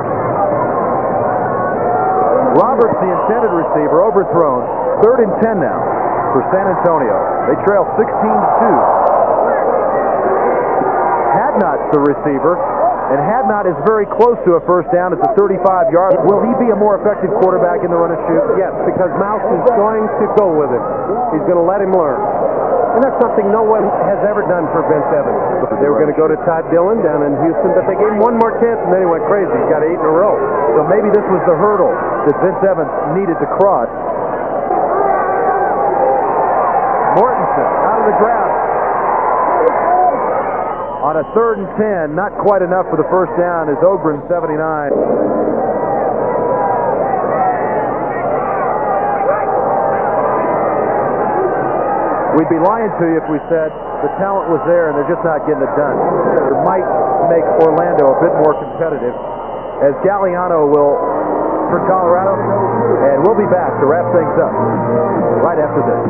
Roberts, the intended receiver, overthrown. 3rd and 10 now for San Antonio. They trail 16-2. Hadnot's the receiver, and Hadnot is very close to a first down at the 35-yard. Will he be a more effective quarterback in the run and shoot? Yes, because Mouse is going to go with him. He's going to let him learn. And that's something no one has ever done for Vince Evans. They were going to go to Todd Dillon down in Houston, but they gave him one more chance, and then he went crazy. He got 8 in a row. So maybe this was the hurdle that Vince Evans needed to cross. Mortensen out of the grab. On a 3rd and 10, not quite enough for the first down is Ogren, 79. We'd be lying to you if we said the talent was there and they're just not getting it done. It might make Orlando a bit more competitive, as Galliano will for Colorado, and we'll be back to wrap things up right after this.